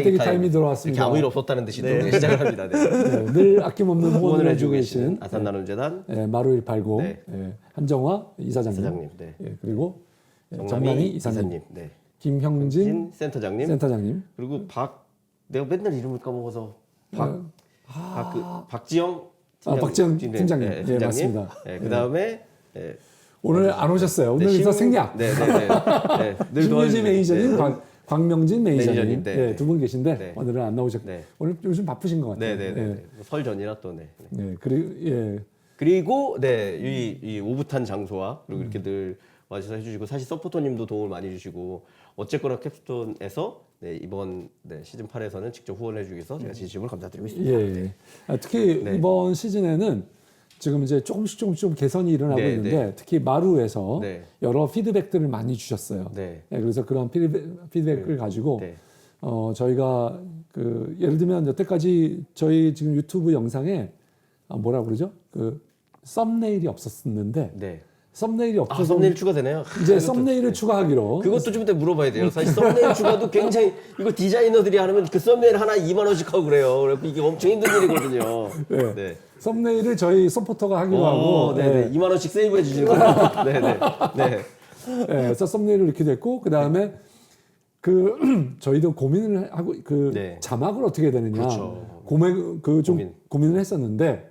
깔때기 타임이 들어왔습니다. 이렇게 아무 일 없었다는 듯이 또 시작을 합니다. 네. 늘 아낌없는 후원을 해주고 계신 아산나눔재단 마루180 네. 한정화 이사장님, 네. 그리고 정남희 이사님, 네. 김형진 센터장님, 그리고 내가 맨날 이름을 까먹어서 박지영 팀장님. 네, 맞습니다. 네, 그다음에 오늘 안 오셨어요. 오늘 그래서 생략. 늘 신유진 매니저님, 광명진 매니저님, 네. 두 분 계신데 네. 오늘은 안 나오셨고 오늘 요즘 바쁘신 것 같아요. 설 전이라 또 그리고 이 오붓한 장소와 그리고 이렇게 늘 와주셔서 해주시고 사실 서포터님도 도움을 많이 주시고 어쨌거나 캡스톤에서 이번 시즌 8에서는 직접 후원해 주기 위해서 제가 진심으로 감사드리고 있습니다. 특히 이번 시즌에는 지금 이제 조금씩 좀 개선이 일어나고 있는데 특히 마루에서 여러 피드백들을 많이 주셨어요. 그래서 그런 피드백을 가지고 저희가 예를 들면 여태까지 저희 지금 유튜브 영상에 뭐라 그러죠? 썸네일이 없었는데 썸네일이 없어서 썸네일 추가되네요. 이제 썸네일을 추가하기로. 그것도 좀 이따 물어봐야 돼요. 사실 썸네일 추가도 굉장히 이거 디자이너들이 하면 그 썸네일 하나 2만 원씩 하고 그래요. 그래서 이게 엄청 힘든 일이거든요. 썸네일을 저희 서포터가 하기로 하고 2만 원씩 세이브해 주시는 거예요. 그래서 썸네일을 이렇게 됐고 그다음에 저희도 고민을 하고 자막을 어떻게 해야 되느냐. 고민을 했었는데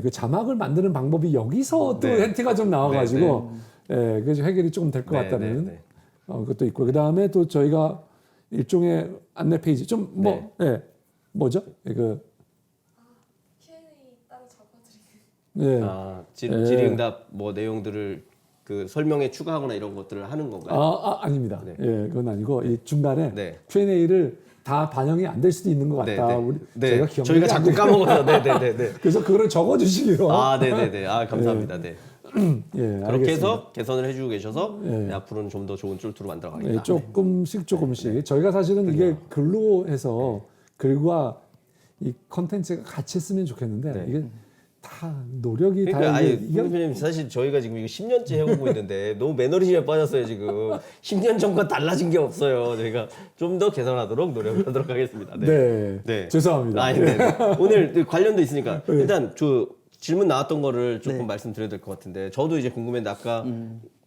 그 자막을 만드는 방법이 여기서 또 힌트가 좀 나와가지고 그래서 해결이 조금 될 것 같다는 것도 있고 그 다음에 또 저희가 일종의 안내 페이지 뭐죠? Q&A 따로 적어드리는. 질의응답 내용들을 설명에 추가하거나 이런 것들을 하는 건가요? 아닙니다. 그건 아니고 이 중간에 Q&A를 다 반영이 안 될 수도 있는 것 같다. 저희가 자꾸 까먹어서. 그래서 그걸 적어주시기로. 감사합니다. 그렇게 해서 개선을 해주고 계셔서 앞으로는 좀 더 좋은 쫄투로 만들어가겠다. 조금씩. 저희가 사실은 이게 글로 해서 글과 이 컨텐츠가 같이 쓰면 좋겠는데 이게 다 노력이 다 이게 사실 저희가 지금 이거 10년째 해오고 있는데 너무 매너리즘에 빠졌어요 지금. 10년 전과 달라진 게 없어요. 저희가 좀 더 개선하도록 노력하도록 하겠습니다. 죄송합니다. 오늘 관련도 있으니까 일단 질문 나왔던 거를 조금 말씀드려야 될 것 같은데 저도 이제 궁금했는데 아까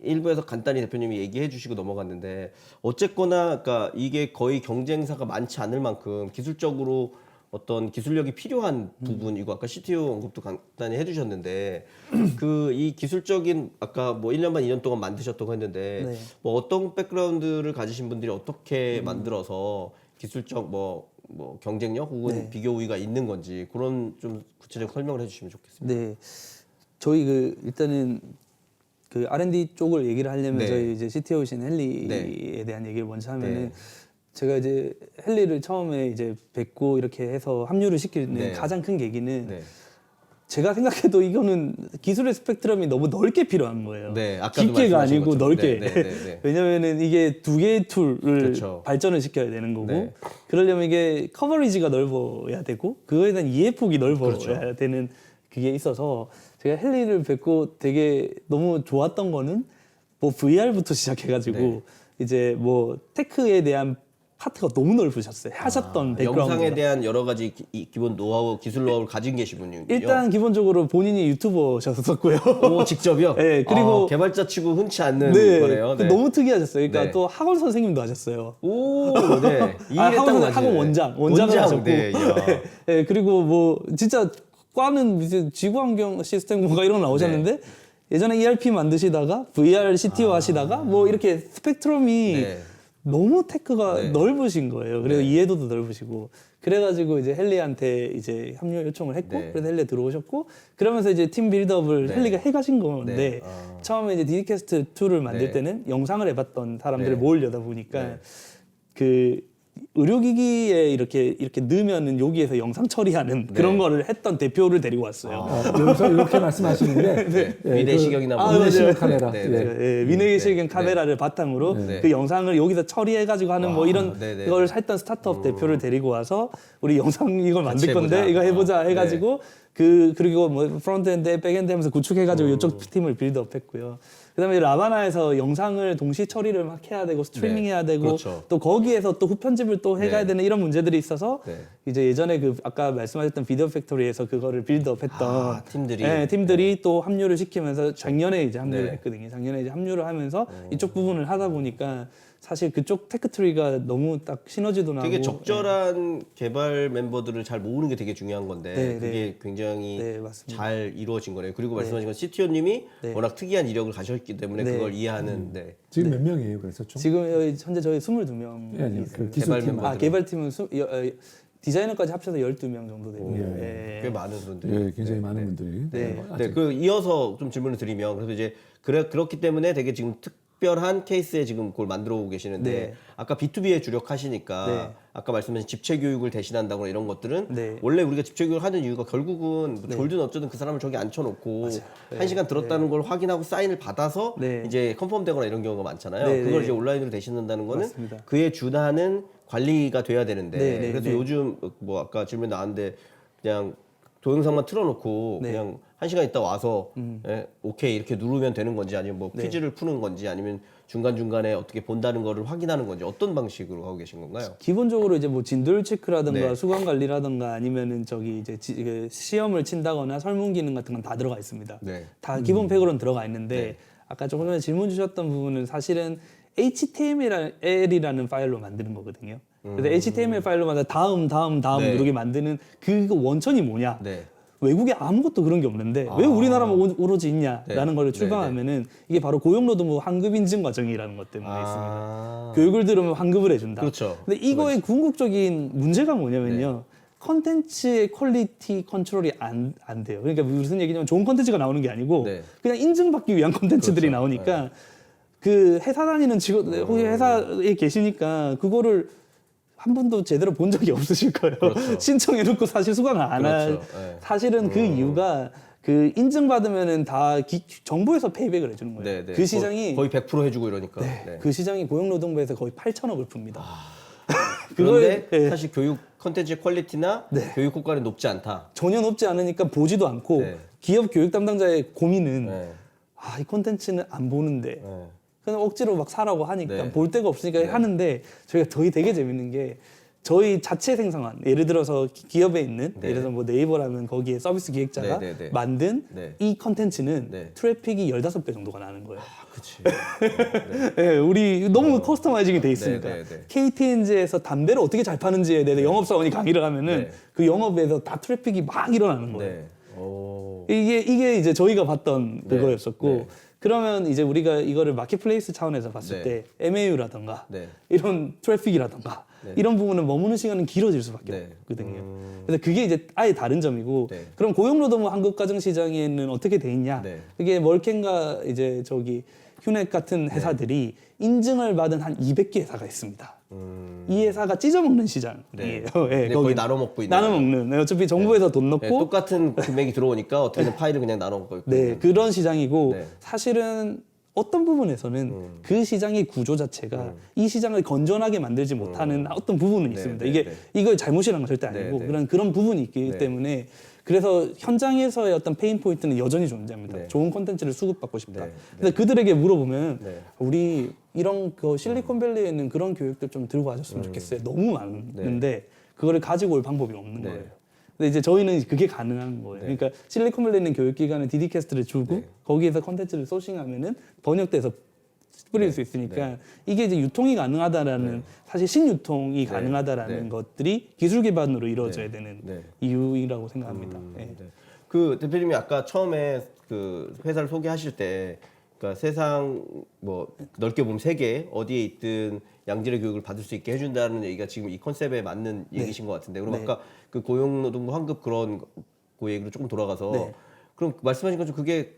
일부에서 간단히 대표님이 얘기해 주시고 넘어갔는데 어쨌거나 그러니까 이게 거의 경쟁사가 많지 않을 만큼 기술적으로 어떤 기술력이 필요한 부분이고 아까 CTO 언급도 간단히 해주셨는데 이 기술적인 아까 1년 반 2년 동안 만드셨다고 했는데 어떤 백그라운드를 가지신 분들이 어떻게 만들어서 기술적 경쟁력 혹은 비교 우위가 있는 건지 그런 좀 구체적 설명을 해주시면 좋겠습니다. 저희 일단은 R&D 쪽을 얘기를 하려면 저희 이제 CTO이신 헨리에 대한 얘기를 먼저 하면은. 제가 이제 헨리를 처음에 이제 뵙고 이렇게 해서 합류를 시키는 가장 큰 계기는 제가 생각해도 이거는 기술의 스펙트럼이 너무 넓게 필요한 거예요. 깊게가 아니고 넓게. 왜냐면은 이게 두 개의 툴을 발전을 시켜야 되는 거고 그러려면 이게 커버리지가 넓어야 되고 그거에 대한 이해폭이 넓어야 되는 그게 있어서 제가 헨리를 뵙고 되게 너무 좋았던 거는 VR부터 시작해가지고 이제 테크에 대한 파트가 너무 넓으셨어요. 하셨던 백그라운드. 영상에 대한 여러 가지 기본 노하우, 기술 노하우를 가진 계시군요. 일단 기본적으로 본인이 유튜버셨었고요. 직접요? 그리고 개발자 치고 흔치 않는 거네요. 너무 특이하셨어요. 그러니까 또 학원 선생님도 하셨어요. 학원 원장을 하셨고. 그리고 진짜 과는 이제 지구환경 시스템공학 이런 거 나오셨는데 예전에 ERP 만드시다가 VR CTO 하시다가 이렇게 스펙트럼이 너무 테크가 넓으신 거예요. 그래서 이해도도 넓으시고. 그래가지고 이제 헨리한테 이제 합류 요청을 했고, 그래서 헨리 들어오셨고, 그러면서 이제 팀 빌드업을 헨리가 해가신 건데, 처음에 이제 디디캐스트 2를 만들 때는 영상을 해봤던 사람들을 모으려다 보니까, 의료기기에 이렇게 넣으면은 여기에서 영상 처리하는 그런 거를 했던 대표를 데리고 왔어요. 여기서 이렇게 말씀하시는데 위내시경이나 위내시경 카메라, 위내시경 카메라를 바탕으로 그 영상을 여기서 처리해가지고 하는 이런 걸 했던 스타트업 대표를 데리고 와서 우리 영상 이걸 만들 건데 이거 해보자 해가지고 그리고 뭐 프론트엔드, 백엔드 하면서 구축해가지고 이쪽 팀을 빌드업했고요. 그다음에 라바나에서 영상을 동시 처리를 막 해야 되고 스트리밍 네. 해야 되고 그렇죠. 또 거기에서 또 후편집을 또 해가야 네. 되는 이런 문제들이 있어서 네. 이제 예전에 그 아까 말씀하셨던 비디오 팩토리에서 그거를 빌드업했던 팀들이 네, 팀들이 또 합류를 시키면서 작년에 이제 합류를 네. 했거든요. 작년에 이제 합류를 하면서 이쪽 부분을 하다 보니까 사실 그쪽 테크트리가 너무 딱 시너지도 나고 되게 적절한 개발 멤버들을 잘 모으는 게 되게 중요한 건데 네, 그게 네. 굉장히 네, 맞습니다. 잘 이루어진 거네요. 그리고 말씀하신 건 CTO님이 네. 워낙 특이한 이력을 가셨기 때문에 네. 그걸 이해하는 네. 지금 몇 명이에요? 그래서 총? 지금 현재 저희 22명 예, 아니요. 그 개발 기술팀. 멤버. 개발팀은 디자이너까지 합쳐서 12명 정도 됩니다. 예. 꽤 많은 분들이 예, 굉장히 많은 분들이. 네. 네, 그 이어서 좀 질문을 드리면 그래서 이제 그렇기 때문에 되게 지금 특별한 케이스에 지금 그걸 만들어 오고 계시는데 네. 아까 B2B에 주력하시니까 네. 아까 말씀하신 집체 교육을 대신한다거나 이런 것들은 네. 원래 우리가 집체 교육을 하는 이유가 결국은 뭐 졸든 어쩌든 그 사람을 저기 앉혀놓고 한 시간 들었다는 걸 확인하고 사인을 받아서 네. 이제 컨펌되거나 이런 경우가 많잖아요. 네, 그걸 네. 이제 온라인으로 대신한다는 거는 맞습니다. 그에 준하는 관리가 돼야 되는데 네, 네, 그래서 네. 요즘 뭐 아까 질문 나왔는데 그냥 동영상만 틀어놓고 네. 그냥 한 시간 있다 와서 예, 오케이 이렇게 누르면 되는 건지 아니면 뭐 네. 퀴즈를 푸는 건지 아니면 중간중간에 어떻게 본다는 거를 확인하는 건지 어떤 방식으로 하고 계신 건가요? 기본적으로 이제 뭐 진도율 체크라든가 네. 수강 관리라든가 아니면은 저기 이제 그 시험을 친다거나 설문 기능 같은 건 다 들어가 있습니다. 네. 다 기본 팩으로는 들어가 있는데 네. 아까 조금 전에 질문 주셨던 부분은 사실은 HTML이라는 파일로 만드는 거거든요. 그래서 HTML 파일로마다 다음 네. 누르게 만드는 그 원천이 뭐냐? 네. 외국에 아무것도 그런 게 없는데 왜 우리나라만 오로지 있냐라는 네. 거를 출발하면은 이게 바로 고용노동부 환급 인증 과정이라는 것 때문에 있습니다. 교육을 들으면 환급을 해준다. 그렇죠. 근데 이거의 궁극적인 문제가 뭐냐면요. 컨텐츠의 퀄리티 컨트롤이 안 돼요. 그러니까 무슨 얘기냐면 좋은 컨텐츠가 나오는 게 아니고 네. 그냥 인증받기 위한 컨텐츠들이 그렇죠. 나오니까 그 회사 다니는 직원, 혹시 회사에 계시니까 그거를 한 번도 제대로 본 적이 없으실 거예요. 그렇죠. 신청해놓고 사실 수강을 안 할. 그렇죠. 네. 사실은 그 이유가 그 인증받으면은 다 정부에서 페이백을 해주는 거예요. 네, 네. 그 시장이 거의 100% 해주고 이러니까. 네. 그 시장이 고용노동부에서 거의 8천억을 풉니다. 그런데 네. 사실 교육 컨텐츠의 퀄리티나 교육 효과는 높지 않다. 전혀 높지 않으니까 보지도 않고 네. 기업 교육 담당자의 고민은 네. 이 콘텐츠는 안 보는데 네. 그냥 억지로 막 사라고 하니까 네. 볼 데가 없으니까 하는데 저희가 되게 재밌는 게 저희 자체 생성한 예를 들어서 기업에 있는 네. 예를 들어서 뭐 네이버라면 거기에 서비스 기획자가 네, 네, 네. 만든 네. 이 컨텐츠는 네. 트래픽이 15배 정도가 나는 거예요. 그렇지. 네, 우리 너무 커스터마이징이 돼 있으니까 네, 네, 네. KTNG에서 담배를 어떻게 잘 파는지에 대해서 영업사원이 강의를 하면은 네. 그 영업에서 다 트래픽이 막 일어나는 거예요. 네. 오. 이게 이제 저희가 봤던 네. 그거였었고 네. 그러면 이제 우리가 이거를 마켓플레이스 차원에서 봤을 네. 때 MAU라던가 네. 이런 트래픽이라던가 네. 이런 부분은 머무는 시간은 길어질 수밖에 네. 없거든요. 그래서 그게 이제 아예 다른 점이고 네. 그럼 고용노동부 한국가정 시장에는 어떻게 돼 있냐? 네. 이게 멀켄과 이제 저기 휴넷 같은 회사들이 인증을 받은 한 200개 회사가 있습니다. 이 회사가 찢어먹는 시장이에요. 네. 예, 거의 거기 나눠 먹고 있는. 나눠 먹는. 어차피 정부에서 돈 넣고 네, 똑같은 금액이 들어오니까 어떻게든 파일을 그냥 나눠 먹고 있고. 네, 그런 시장이고 네. 사실은 어떤 부분에서는 그 시장의 구조 자체가 이 시장을 건전하게 만들지 못하는 어떤 부분은 있습니다. 네, 이게 네. 이걸 잘못이라는 건 절대 아니고 네, 네. 그런 부분이 있기 네. 때문에 그래서 현장에서의 어떤 페인 포인트는 여전히 존재합니다. 네. 좋은 콘텐츠를 수급받고 싶다. 네, 근데 그들에게 물어보면 네. 우리 이런 그 실리콘밸리에 있는 그런 교육들 좀 들고 와줬으면 좋겠어요. 너무 많은데 그거를 가지고 올 방법이 없는 네. 거예요. 근데 이제 저희는 그게 가능한 거예요. 그러니까 실리콘밸리에 있는 교육기관에 디디캐스트를 주고 네. 거기에서 컨텐츠를 소싱하면은 번역돼서 뿌릴 수 있으니까 이게 이제 유통이 가능하다라는 사실 신유통이 가능하다라는 네. 것들이 기술 기반으로 이루어져야 되는 네. 이유라고 생각합니다. 예. 네. 그 대표님이 아까 처음에 그 회사를 소개하실 때, 그러니까 세상 뭐 넓게 보면 세계 어디에 있든 양질의 교육을 받을 수 있게 해준다는 얘기가 지금 이 컨셉에 맞는 얘기신 것 같은데, 그럼 네. 아까 그 고용노동부 환급 그런 그 얘기로 조금 돌아가서 네. 그럼 말씀하신 것처럼 그게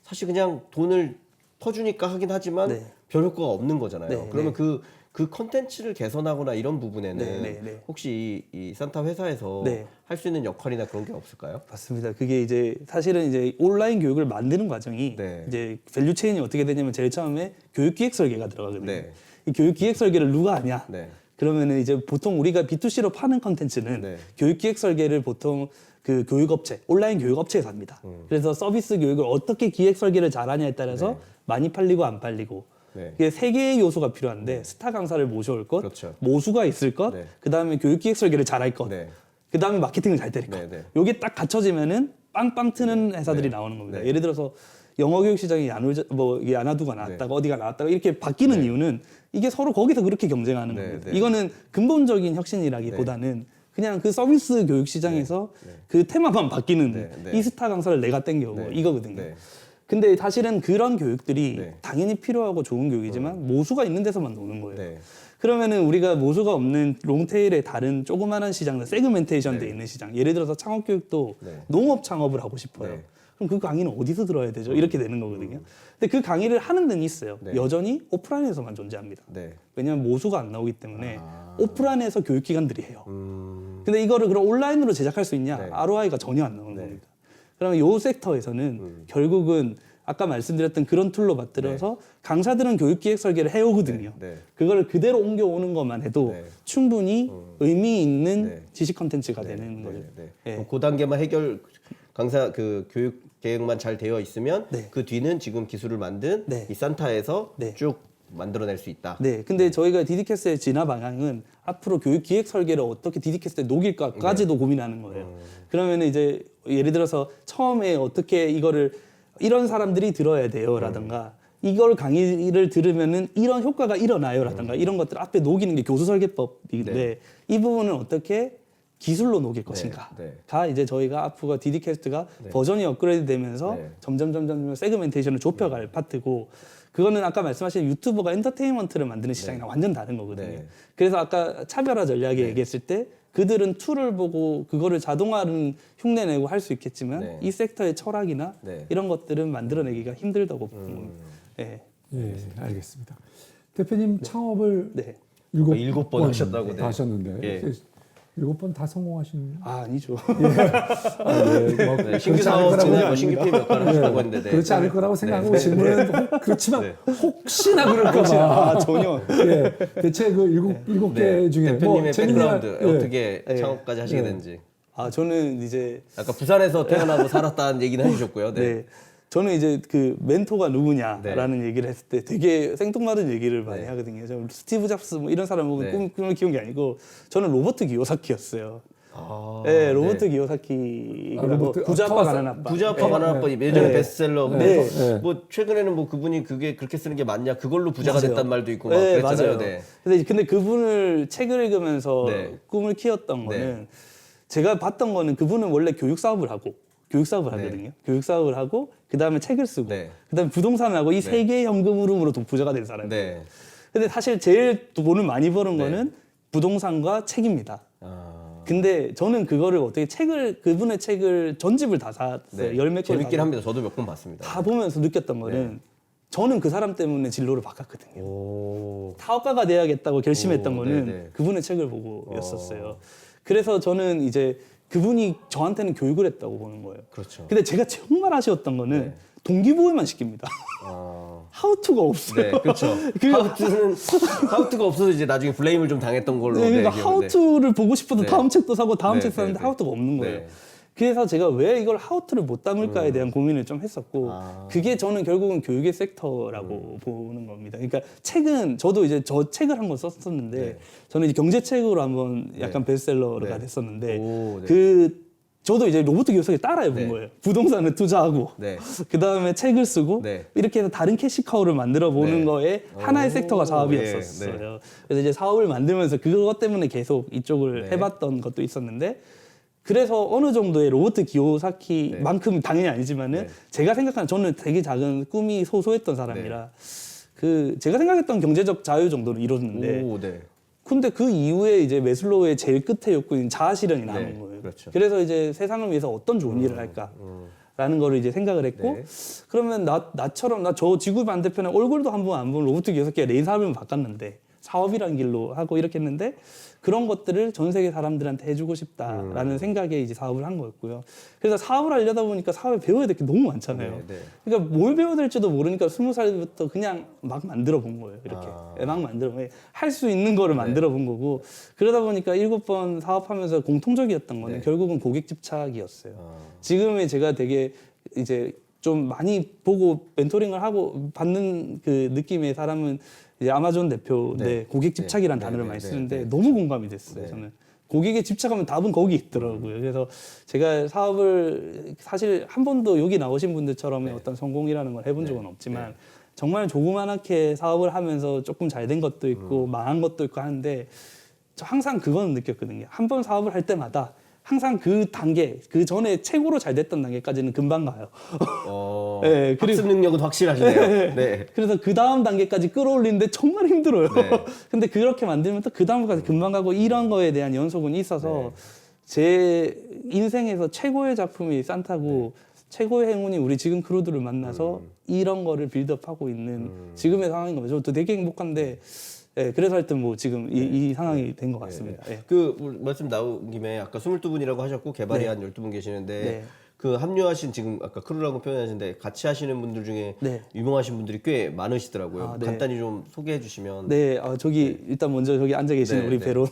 사실 그냥 돈을 퍼주니까 하긴 하지만 네. 별 효과가 없는 거잖아요. 네, 그러면 그 컨텐츠를 개선하거나 이런 부분에는 네. 혹시 이 산타 회사에서 네. 할 수 있는 역할이나 그런 게 없을까요? 맞습니다. 그게 이제 사실은 이제 온라인 교육을 만드는 과정이 네. 이제 밸류 체인이 어떻게 되냐면 제일 처음에 교육 기획 설계가 들어가거든요. 네. 이 교육 기획 설계를 누가 하냐? 네. 그러면은 이제 보통 우리가 B2C로 파는 컨텐츠는 네. 교육 기획 설계를 보통 그 교육업체, 온라인 교육업체에서 합니다. 그래서 서비스 교육을 어떻게 기획 설계를 잘하냐에 따라서 네. 많이 팔리고 안 팔리고 네. 이게 세 개의 요소가 필요한데 스타 강사를 모셔올 것, 그렇죠. 모수가 있을 것, 네. 그다음에 교육 기획 설계를 잘할 것, 네. 그다음에 마케팅을 잘 때릴 것. 네, 네. 요게 딱 갖춰지면은 빵빵 트는 회사들이 나오는 겁니다. 네. 예를 들어서 영어 교육 시장이 야나두가 나왔다가 어디가 나왔다가 이렇게 바뀌는 이유는 이게 서로 거기서 그렇게 경쟁하는 네, 겁니다. 네. 이거는 근본적인 혁신이라기보다는 그냥 그 서비스 교육 시장에서 그 테마만 바뀌는 네, 네. 이 스타 강사를 내가 땡겨오고 네. 이거거든요. 네. 근데 사실은 그런 교육들이 네. 당연히 필요하고 좋은 교육이지만 모수가 있는 데서만 노는 거예요. 네. 그러면은 우리가 모수가 없는 롱테일의 다른 조그마한 시장들, 세그멘테이션 돼 있는 시장. 예를 들어서 창업교육도 네. 농업 창업을 하고 싶어요. 네. 그럼 그 강의는 어디서 들어야 되죠? 이렇게 되는 거거든요. 근데 그 강의를 하는 데는 있어요. 네. 여전히 오프라인에서만 존재합니다. 네. 왜냐하면 모수가 안 나오기 때문에 아. 오프라인에서 교육기관들이 해요. 근데 이거를 그럼 온라인으로 제작할 수 있냐? 네. ROI가 전혀 안 나오는 겁니다. 그러면 요 섹터에서는 결국은 아까 말씀드렸던 그런 툴로 받들어서 강사들은 교육기획 설계를 해오거든요. 네. 그거를 그대로 옮겨오는 것만 해도 네. 충분히 의미 있는 네. 지식 컨텐츠가 되는 거죠. 예. 그 단계만 강사 그 교육 계획만 잘 되어 있으면 네. 그 뒤는 지금 기술을 만든 네. 이 산타에서 네. 쭉 만들어낼 수 있다. 네, 근데 저희가 디디캐스트의 진화 방향은 앞으로 교육 기획 설계를 어떻게 디디캐스트에 녹일까까지도 네. 고민하는 거예요. 그러면 이제 예를 들어서 처음에 어떻게 이거를 이런 사람들이 들어야 돼요라든가 이걸 강의를 들으면은 이런 효과가 일어나요라든가 이런 것들 앞에 녹이는 게 교수 설계법인데 네. 이 부분은 어떻게 기술로 녹일 것인가가 네. 이제 저희가 앞으로 디디캐스트가 버전이 업그레이드 되면서 네. 점점 세그멘테이션을 좁혀갈 파트고 그거는 아까 말씀하신 유튜버가 엔터테인먼트를 만드는 시장이랑 완전 다른 거거든요. 네. 그래서 아까 차별화 전략에 얘기했을 때 그들은 툴을 보고 그거를 자동화는 흉내내고 할 수 있겠지만 네. 이 섹터의 철학이나 네. 이런 것들은 만들어내기가 힘들다고 보는 겁니다. 예. 예, 알겠습니다. 대표님 창업을 네. 일곱 번 하셨다고, 네. 다 하셨는데 예. 7번 다 성공하신 아니죠. 뭐 네, 신규 사업진의 뭐 신규 PM 역할을 하셨다고 했는데 네. 그렇지 않을 거라고 생각하고 질문은 그렇지만 네. 혹시나 그럴까봐 아, 전혀. 예, 대체 그 일곱 개 중에 대표님의 재미난- 백그라운드 예. 어떻게 네. 창업까지 하시게 됐는지 아, 저는 이제 아까 부산에서 태어나고 살았다는 얘기는 해주셨고요. 네. 네. 저는 이제 그 멘토가 누구냐라는 얘기를 했을 때 되게 생뚱맞은 얘기를 많이 네. 하거든요. 저 스티브 잡스 뭐 이런 사람 보면 네. 꿈을 키운 게 아니고 저는 로버트 기요사키였어요. 아, 네, 로버트 기요사키. 부자 아빠 가난 아빠. 부자 아빠 가난 아빠 예전에 네. 베스트셀러. 근데 네. 뭐 최근에는 뭐 그분이 그게 그렇게 쓰는 게 맞냐? 그걸로 부자가 맞아요. 됐단 말도 있고 막 네, 그랬잖아요. 맞아요. 네. 근데 그분을 책을 읽으면서 네. 꿈을 키웠던 거는 제가 봤던 거는 그분은 원래 교육 사업을 하거든요. 교육 사업을 하고 그다음에 책을 쓰고 네. 그다음에 부동산을 하고 이 세 개의 현금 흐름으로 부자가 된 사람이에요. 네. 근데 사실 제일 돈을 많이 버는 거는 부동산과 책입니다. 아, 근데 저는 그거를 어떻게 그분의 책을 전집을 다 샀어요. 네. 열몇 권 재밌긴 합니다. 저도 몇 번 봤습니다. 다 보면서 느꼈던 거는 저는 그 사람 때문에 진로를 바꿨거든요. 오. 사업가가 돼야겠다고 결심했던 오, 거는 네네. 그분의 책을 보고였었어요. 그래서 저는 이제 그분이 저한테는 교육을 했다고 보는 거예요. 그렇죠. 근데 제가 정말 아쉬웠던 거는 동기부여만 시킵니다. 아. 하우투가 없어요. 네, 그렇죠. 하우투가 없어서 이제 나중에 블레임을 좀 당했던 걸로. 네, 그러니까 기억은, 하우투를 보고 싶어도 네. 다음 책도 사고 다음 네, 책 네, 사는데 네. 하우투가 없는 거예요. 네. 그래서 제가 왜 이걸 하우투를 못 담을까에 대한 고민을 좀 했었고 아. 그게 저는 결국은 교육의 섹터라고 보는 겁니다. 그러니까 책은 저도 이제 저 책을 한 권 썼었는데 네. 저는 이제 경제책으로 한번 약간 베스트셀러가 네. 됐었는데 오, 네. 저도 이제 로버트 기요사키 따라해 본 네. 거예요. 부동산을 투자하고 네. 그 다음에 책을 쓰고 네. 이렇게 해서 다른 캐시카우를 만들어 보는 네. 거에 하나의 오, 섹터가 사업이었었어요. 네, 네. 그래서 이제 사업을 만들면서 그것 때문에 계속 이쪽을 네. 해봤던 것도 있었는데 그래서 어느 정도의 로버트 기요사키만큼 당연히 아니지만은 네. 제가 생각하는 저는 되게 작은 꿈이 소소했던 사람이라 그 제가 생각했던 경제적 자유 정도는 이뤘는데 오, 네. 근데 그 이후에 이제 메슬로우의 제일 끝에 욕구인 자아 실현이 남은 네, 거예요. 그렇죠. 그래서 이제 세상을 위해서 어떤 좋은 일을 할까라는 거를 이제 생각을 했고 네. 그러면 나처럼 저 지구 반대편에 얼굴도 한 번 안 본 로버트 기요사키가 레이사 하면 바꿨는데 사업이란 길로 하고 이렇게 했는데 그런 것들을 전 세계 사람들한테 해주고 싶다라는 생각에 이제 사업을 한 거였고요. 그래서 사업을 하려다 보니까 사업에 배워야 될 게 너무 많잖아요. 네, 네. 그러니까 뭘 배워야 될지도 모르니까 20살부터 그냥 막 만들어 본 거예요. 이렇게 막 만들어 할 수 있는 거를 만들어 본 거고 그러다 보니까 7번 사업하면서 공통적이었던 거는 결국은 고객 집착이었어요. 지금의 제가 되게 이제 좀 많이 보고 멘토링을 하고 받는 그 느낌의 사람은 이제 아마존 대표인데 고객 집착이라는 단어를 많이 쓰는데 너무 공감이 됐어요. 저는 고객에 집착하면 답은 거기 있더라고요. 그래서 제가 사업을 사실 한 번도 여기 나오신 분들처럼의 어떤 성공이라는 걸 해본 적은 없지만 정말 조그만하게 사업을 하면서 조금 잘 된 것도 있고 망한 것도 있고 하는데 저 항상 그거는 느꼈거든요. 한 번 사업을 할 때마다 항상 그 단계, 그 전에 최고로 잘 됐던 단계까지는 금방 가요. 네, 학습 능력은 확실하시네요. 네. 그래서 그 다음 단계까지 끌어올리는데 정말 힘들어요. 네. 근데 그렇게 만들면 또 그 다음까지 금방 가고 이런 거에 대한 연속은 있어서 제 인생에서 최고의 작품이 산타고 최고의 행운이 우리 지금 크루들을 만나서 이런 거를 빌드업하고 있는 지금의 상황인 거죠. 저도 되게 행복한데 네, 그래서 하여튼 뭐 지금 이 상황이 된 것 같습니다. 네. 그 말씀 나온 김에 아까 22분이라고 하셨고 개발이 한 12분 계시는데 그 합류하신 지금 아까 크루라고 표현하시는데 같이 하시는 분들 중에 유명하신 분들이 꽤 많으시더라고요. 간단히 좀 소개해 주시면. 네, 저기 일단 먼저 저기 앉아 계시는 우리 베론.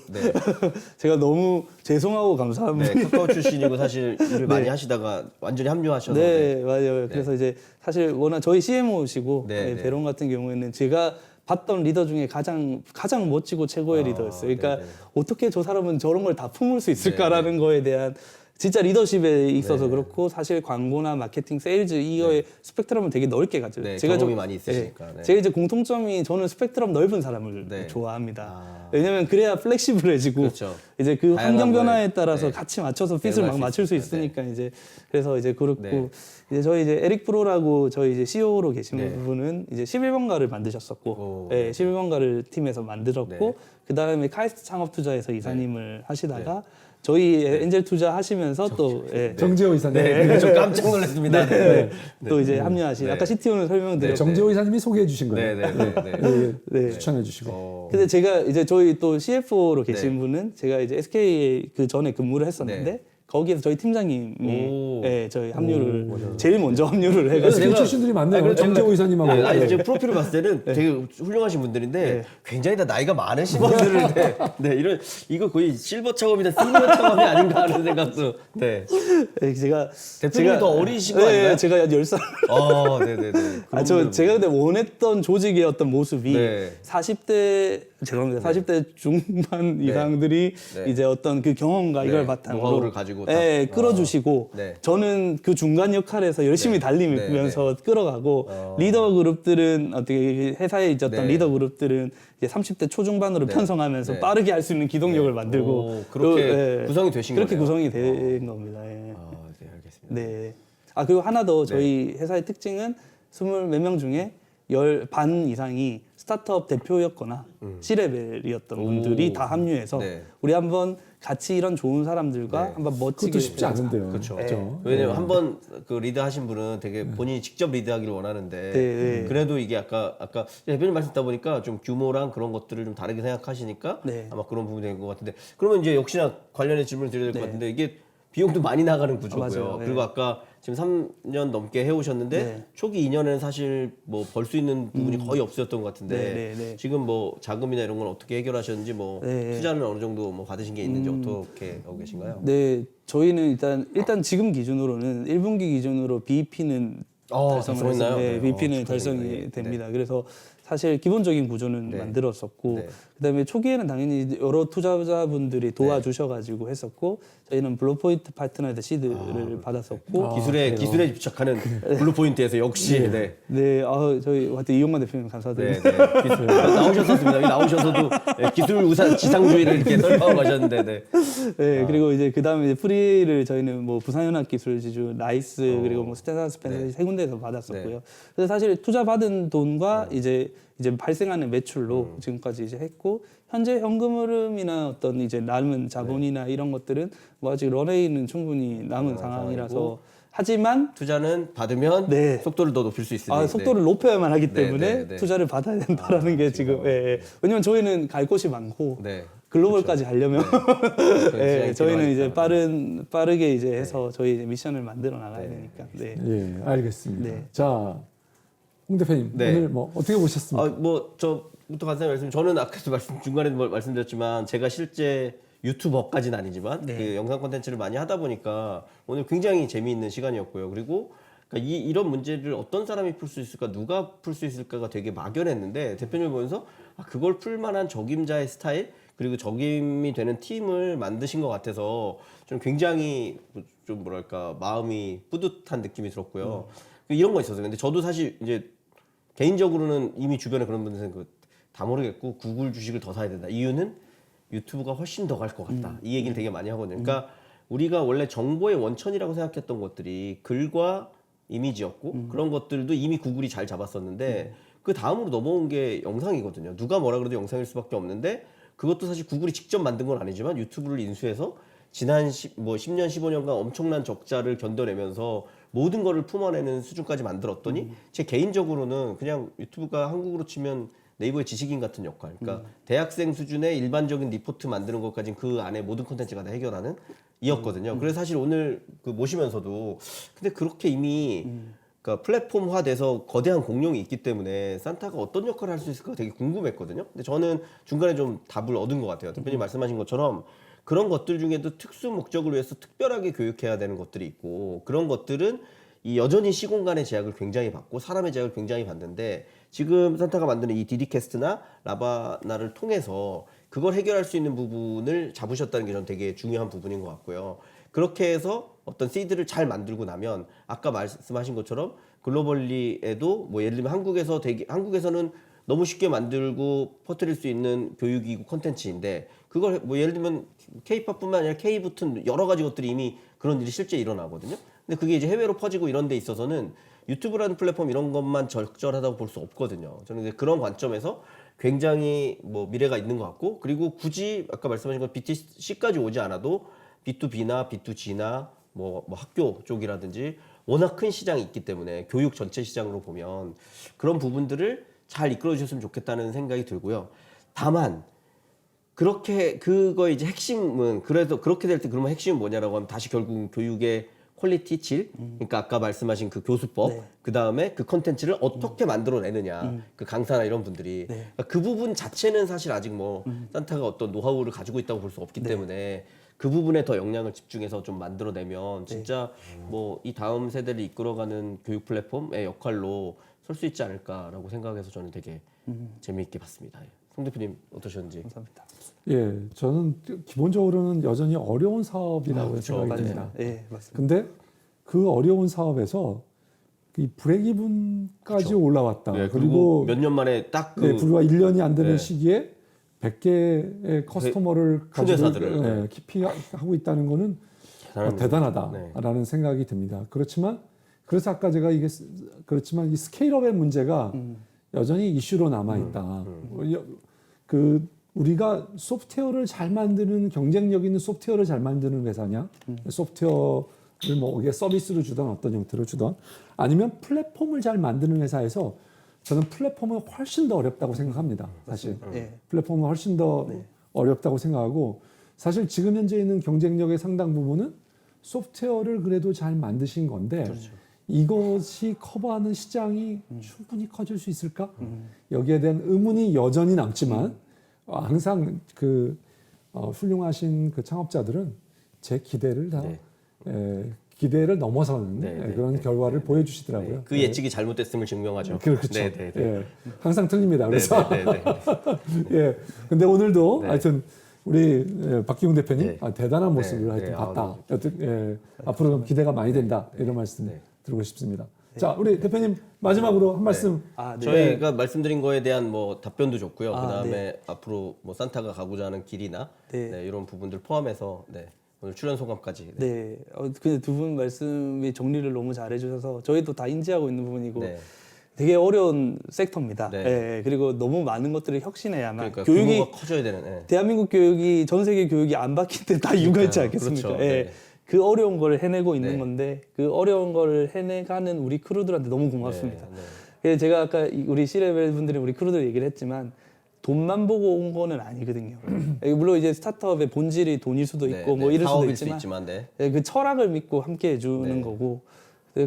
제가 너무 죄송하고 감사합니다. 카카오 출신이고 사실 일을 많이 하시다가 완전히 합류하셔서. 맞아요. 그래서 이제 사실 워낙 저희 CMO시고 베론 같은 경우에는 제가 봤던 리더 중에 가장 멋지고 최고의 리더였어요. 그러니까 어떻게 저 사람은 저런 걸 다 품을 수 있을까라는 거에 대한 진짜 리더십에 있어서 그렇고 사실 광고나 마케팅, 세일즈 이거의 스펙트럼을 되게 넓게 가져요. 제가 경험이 많이 있으시니까. 제가 이제 공통점이 저는 스펙트럼 넓은 사람을 좋아합니다. 왜냐면 그래야 플렉시블해지고 이제 그 환경 변화에 따라서 같이 맞춰서 핏을 막 맞출 수 있으니까 이제 그래서 이제 그렇고 이제 저희 이제 에릭 프로라고 저희 이제 CEO로 계신 분은 이제 11번가를 만드셨었고 11번가를 팀에서 만들었고 그 다음에 카이스트 창업 투자에서 이사님을 하시다가 저희 엔젤 투자 하시면서 또 정재호 이사님 좀 깜짝 놀랐습니다. 또 이제 합류하신 아까 CTO는 설명드렸고 정재호 이사님이 소개해 주신 거예요. 추천해 주시고. 근데 제가 이제 저희 또 CFO로 계신 분은 제가 이제 SK에 그 전에 근무를 했었는데 거기에서 저희 팀장님이 저희 합류를 제일 먼저 합류를 해가지고 SK 출신들이 많네요. 정재호 이사님하고. 아니 지금 프로필을 봤을 때는 되게 훌륭하신 분들인데 굉장히 다 나이가 많으신 분들을 이런 이거 거의 실버 창업이나 시니어 창업이 아닌가 하는 생각도. 제가 대표님이 더 어리신 거 아닌가요? 제가 한 10살. 제가 근데 원했던 조직의 어떤 모습이 40대 죄송합니다. 40대 중반 이상들이 이제 어떤 그 경험과 이걸 바탕으로 노하우를 가지고 끌어주시고 저는 그 중간 역할에서 열심히 달리면서 끌어가고 리더 그룹들은 어떻게 회사에 있었던 리더 그룹들은 이제 30대 초중반으로 편성하면서 빠르게 할 수 있는 기동력을 만들고 그렇게 구성이 되신 거예요. 그렇게 구성이 된 겁니다. 네, 알겠습니다. 그리고 하나 더 저희 회사의 특징은 20몇 명 중에 반 이상이 스타트업 대표였거나 C레벨이었던 분들이 다 합류해서 우리 한번 같이 이런 좋은 사람들과 한번 멋지게 그것도 쉽지 않은데요. 그렇죠. 왜냐면 한번 그 리드 하신 분은 되게 본인이 직접 리드하기를 원하는데 그래도 이게 아까 대표님 말씀 듣다 보니까 좀 규모랑 그런 것들을 좀 다르게 생각하시니까 아마 그런 부분이 된 것 같은데 그러면 이제 역시나 관련해 질문을 드려야 될 것 같은데 이게 비용도 많이 나가는 구조고요. 그리고 아까 지금 3년 넘게 해오셨는데 초기 2년에는 사실 뭐 벌 수 있는 부분이 거의 없었던 것 같은데 지금 뭐 자금이나 이런 건 어떻게 해결하셨는지 뭐 투자는 어느 정도 뭐 받으신 게 있는지 어떻게 하고 계신가요? 네, 저희는 일단 지금 기준으로는 1분기 기준으로 BEP는 달성을 했어요. BEP는 달성이 됩니다. 그래서 사실 기본적인 구조는 만들었었고 그다음에 초기에는 당연히 여러 투자자분들이 도와주셔가지고 했었고 저희는 블루포인트 파트너에서 시드를 받았었고 기술에 집착하는 블루포인트에서 역시 저희 하여튼 이용만 대표님 감사드립니다. 나오셨었습니다. 여기 나오셔서도 기술 우산 지상주의를 이렇게 설파하고 가셨는데 그리고 이제 그다음에 이제 프리를 저희는 뭐 부산연합기술지주 라이스 그리고 뭐 스탠다드 스펜서 세 군데에서 받았었고요. 그래서 사실 투자 받은 돈과 이제 이제 발생하는 매출로 지금까지 이제 했고 현재 현금 흐름이나 어떤 이제 남은 자본이나 이런 것들은 뭐 아직 런웨이는 충분히 남은 상황이라서 하지만 투자는 받으면 네. 속도를 더 높일 수 있으니 속도를 높여야만 하기 네, 때문에 네, 네. 투자를 받아야 된다라는 게 지금 왜냐면 저희는 갈 곳이 많고 네. 글로벌까지 하려면 네, 저희는 이제 빠르게 이제 해서 저희 이제 미션을 만들어 나가야 되니까. 네. 예, 알겠습니다. 네. 자, 홍 대표님 네. 오늘 뭐 어떻게 보셨습니까? 뭐 저부터 간단히 말씀. 저는 아까도 중간에 말씀드렸지만 제가 실제 유튜버까지는 아니지만 네. 그 영상 콘텐츠를 많이 하다 보니까 오늘 굉장히 재미있는 시간이었고요. 그리고 그러니까 이런 문제를 어떤 사람이 풀 수 있을까, 누가 풀 수 있을까가 되게 막연했는데 대표님을 보면서 그걸 풀 만한 적임자의 스타일 그리고 적임이 되는 팀을 만드신 것 같아서 좀 굉장히 좀 뭐랄까 마음이 뿌듯한 느낌이 들었고요. 이런 거 있었어요. 근데 저도 사실 이제 개인적으로는 이미 주변에 그런 분들은 다 모르겠고 구글 주식을 더 사야 된다. 이유는 유튜브가 훨씬 더 갈 것 같다. 이 얘기를 되게 많이 하거든요. 그러니까 우리가 원래 정보의 원천이라고 생각했던 것들이 글과 이미지였고 그런 것들도 이미 구글이 잘 잡았었는데 그 다음으로 넘어온 게 영상이거든요. 누가 뭐라 그래도 영상일 수밖에 없는데 그것도 사실 구글이 직접 만든 건 아니지만 유튜브를 인수해서 지난 10년, 15년간 엄청난 적자를 견뎌내면서 모든 거를 품어내는 수준까지 만들었더니 제 개인적으로는 그냥 유튜브가 한국으로 치면 네이버의 지식인 같은 역할. 그러니까 대학생 수준의 일반적인 리포트 만드는 것까지는 그 안에 모든 콘텐츠가 다 해결하는 이었거든요. 그래서 사실 오늘 모시면서도 근데 그렇게 이미 그러니까 플랫폼화돼서 거대한 공룡이 있기 때문에 산타가 어떤 역할을 할 수 있을까 되게 궁금했거든요. 근데 저는 중간에 좀 답을 얻은 것 같아요. 대표님 말씀하신 것처럼 그런 것들 중에도 특수 목적을 위해서 특별하게 교육해야 되는 것들이 있고 그런 것들은 이 여전히 시공간의 제약을 굉장히 받고 사람의 제약을 굉장히 받는데 지금 산타가 만드는 이 디디캐스트나 라바나를 통해서 그걸 해결할 수 있는 부분을 잡으셨다는 게 저는 되게 중요한 부분인 것 같고요. 그렇게 해서 어떤 시드를 잘 만들고 나면 아까 말씀하신 것처럼 글로벌리에도 뭐 예를 들면 한국에서는 너무 쉽게 만들고 퍼뜨릴 수 있는 교육이고 콘텐츠인데 그걸 뭐 예를 들면 K-팝뿐만 아니라 K 붙은 여러 가지 것들이 이미 그런 일이 실제 일어나거든요. 근데 그게 이제 해외로 퍼지고 이런 데 있어서는 유튜브라는 플랫폼 이런 것만 적절하다고 볼 수 없거든요. 저는 이제 그런 관점에서 굉장히 뭐 미래가 있는 것 같고 그리고 굳이 아까 말씀하신 것 BTC까지 오지 않아도 B2B나 B2G나 뭐 학교 쪽이라든지 워낙 큰 시장이 있기 때문에 교육 전체 시장으로 보면 그런 부분들을 잘 이끌어 주셨으면 좋겠다는 생각이 들고요. 다만 그거의 이제 핵심은 그래서 그렇게 될 때 그러면 핵심은 뭐냐라고 하면 다시 결국 교육의 퀄리티, 질, 그러니까 아까 말씀하신 그 교수법, 네. 그 다음에 그 컨텐츠를 어떻게 만들어내느냐, 그 강사나 이런 분들이 네. 그러니까 그 부분 자체는 사실 아직 뭐 산타가 어떤 노하우를 가지고 있다고 볼 수 없기 때문에 그 부분에 더 역량을 집중해서 좀 만들어내면 진짜 뭐 이 다음 세대를 이끌어가는 교육 플랫폼의 역할로 설 수 있지 않을까라고 생각해서 저는 되게 재미있게 봤습니다. 송 대표님 어떠셨는지? 감사합니다. 예, 저는 기본적으로는 여전히 어려운 사업이라고 그렇죠. 생각이 맞아요. 듭니다. 네, 맞습니다. 근데 그 어려운 사업에서 이 브레이크이븐까지 그렇죠. 올라왔다. 네, 그리고 몇 년 만에 딱 네, 불과 1년이 안 되는 네. 시기에 100개의 커스터머를 큰 가지고 회사들을. 키피하고 있다는 거는 대단한 대단하다라는 생각이 듭니다. 그래서 아까 제가 그렇지만 이 스케일업의 문제가 여전히 이슈로 남아 있다. 우리가 소프트웨어를 잘 만드는 경쟁력 있는 소프트웨어를 잘 만드는 회사냐? 소프트웨어를 뭐 이게 서비스로 주던 어떤 형태로 주던 아니면 플랫폼을 잘 만드는 회사에서 저는 플랫폼은 훨씬 더 어렵다고 생각합니다. 사실 플랫폼은 훨씬 더 어렵다고 생각하고 사실 지금 현재 있는 경쟁력의 상당 부분은 소프트웨어를 그래도 잘 만드신 건데 이것이 커버하는 시장이 충분히 커질 수 있을까? 여기에 대한 의문이 여전히 남지만 항상 훌륭하신 그 창업자들은 제 기대를 기대를 넘어서는 그런 결과를 보여주시더라고요. 그 예측이 잘못됐음을 증명하죠. 그렇죠. 네. 예, 항상 틀립니다. 그래서 네. 예, 근데 오늘도 하여튼 우리 박기웅 대표님 대단한 모습을 하여튼 봤다. 앞으로 기대가 많이 된다 이런 말씀 드리고 싶습니다. 자, 우리 대표님 마지막으로 한 말씀. 저희가 말씀드린 거에 대한 뭐 답변도 좋고요. 그다음에 앞으로 뭐 산타가 가고자 하는 길이나 이런 부분들 포함해서 오늘 출연 소감까지. 근데 두 분 말씀이 정리를 너무 잘해주셔서 저희도 다 인지하고 있는 부분이고 되게 어려운 섹터입니다. 네. 예, 그리고 너무 많은 것들을 혁신해야만 그러니까 교육이 규모가 커져야 되는. 예. 대한민국 교육이 전 세계 교육이 안 바뀐 데 다 이유가 있지 않겠습니까? 그렇죠. 예. 네. 그 어려운 걸 해내고 있는 네. 건데 그 어려운 걸 해내가는 우리 크루들한테 너무 고맙습니다. 네, 네. 그래서 제가 아까 우리 C레벨 분들이 우리 크루들 얘기를 했지만 돈만 보고 온 거는 아니거든요. 물론 이제 스타트업의 본질이 돈일 수도 네, 있고 네. 뭐 이럴 수도 사업일 있지만 네. 그 철학을 믿고 함께 해주는 네. 거고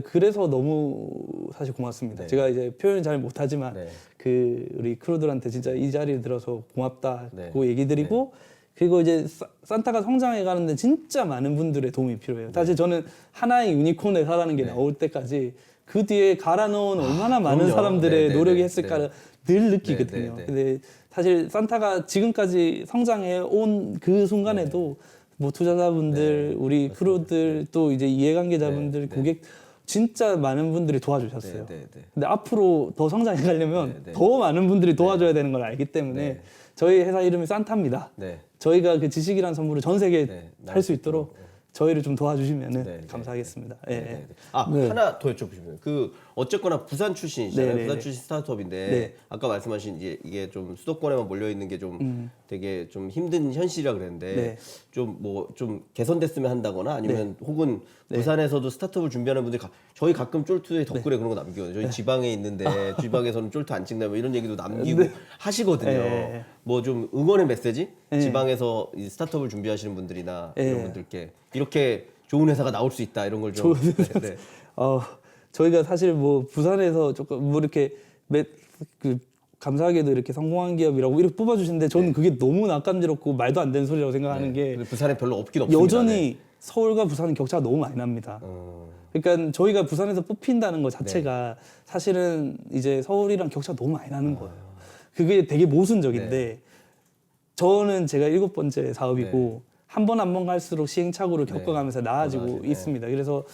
그래서 너무 사실 고맙습니다. 네. 제가 이제 표현 잘 못하지만 네. 그 우리 크루들한테 진짜 이 자리에 들어서 고맙다고 네. 얘기 드리고 그리고 이제 산타가 성장해 가는데 진짜 많은 분들의 도움이 필요해요. 사실 저는 하나의 유니콘의 사라는 게 네. 나올 때까지 그 뒤에 갈아 넣은 얼마나 많은 그럼요. 사람들의 네, 네, 노력이 네, 했을까를 늘 느끼거든요. 네, 네, 네. 근데 사실 산타가 지금까지 성장해 온 그 순간에도 뭐 투자자분들, 네, 우리 크루들 또 이제 이해관계자분들, 네, 네. 고객 진짜 많은 분들이 도와주셨어요. 네, 네, 네. 근데 앞으로 더 성장해 가려면 네, 네. 더 많은 분들이 도와줘야 되는 걸 알기 때문에 네. 저희 회사 이름이 산타입니다. 네. 저희가 그 지식이란 선물을 전 세계에 네, 할 수 있도록 저희를 좀 도와주시면은 네, 네, 감사하겠습니다. 네, 예, 네, 예. 네. 아 네. 하나 더 여쭤보시면 그 어쨌거나 부산 출신이시잖아요. 네, 네, 부산 네. 출신 스타트업인데 네. 아까 말씀하신 이게 좀 수도권에만 몰려 있는 게 좀 되게 좀 힘든 현실이라 그랬는데 네. 좀 뭐 좀 개선됐으면 한다거나 아니면 혹은 부산에서도 스타트업을 준비하는 분들이 저희 가끔 쫄투에 댓글에 그런 거 남겨요. 저희 지방에 있는데 지방에서는 쫄투 안 찍나 뭐 이런 얘기도 남기고 하시거든요. 네. 뭐 좀 응원의 메시지 네. 지방에서 이 스타트업을 준비하시는 분들이나 네. 이런 분들께 이렇게 좋은 회사가 나올 수 있다 이런 걸 좀. 네. 저희가 사실 뭐 부산에서 조금 뭐 이렇게 그 감사하게도 이렇게 성공한 기업이라고 이렇게 뽑아주시는데 저는 그게 너무 낯감지럽고 말도 안 되는 소리라고 생각하는 게 근데 부산에 별로 없긴 없습니다. 여전히 서울과 부산은 격차가 너무 많이 납니다. 그러니까 저희가 부산에서 뽑힌다는 것 자체가 사실은 이제 서울이랑 격차가 너무 많이 나는 거예요. 그게 되게 모순적인데 저는 제가 7번째 사업이고 한 번 한 번 갈수록 시행착오를 겪어가면서 나아지고 있습니다. 그래서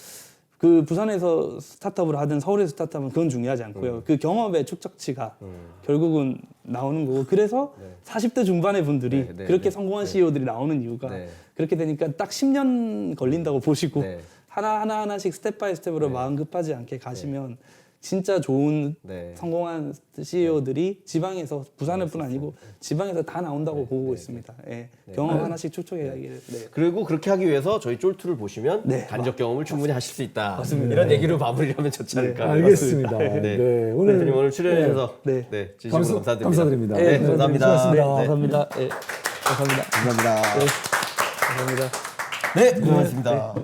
그 부산에서 스타트업을 하든 서울에서 스타트업은 그건 중요하지 않고요. 그 경험의 축적치가 결국은 나오는 거고 그래서 40대 중반의 분들이 그렇게 성공한 CEO들이 나오는 이유가 그렇게 되니까 딱 10년 걸린다고 보시고 하나씩 스텝 바이 스텝으로 마음 급하지 않게 가시면 진짜 좋은 성공한 CEO들이 지방에서 부산을 뿐 아니고 지방에서 다 나온다고 보고 있습니다. 예. 경험 하나씩 축적해 가기를. 네. 그리고 그렇게 하기 위해서 저희 쫄투를 보시면 네. 간접 경험을 충분히 하실 수 있다. 이런 얘기로 마무리를 하면 좋지 않을까. 알겠습니다. 네. 네, 오늘 오늘 오늘 출연해 주셔서 네. 진심으로 감사드립니다. 감사드립니다. 네, 감사합니다. 수고하셨습니다. 감사합니다. 예. 감사합니다. 감사합니다. 네. 감사합니다. 네, 고맙습니다.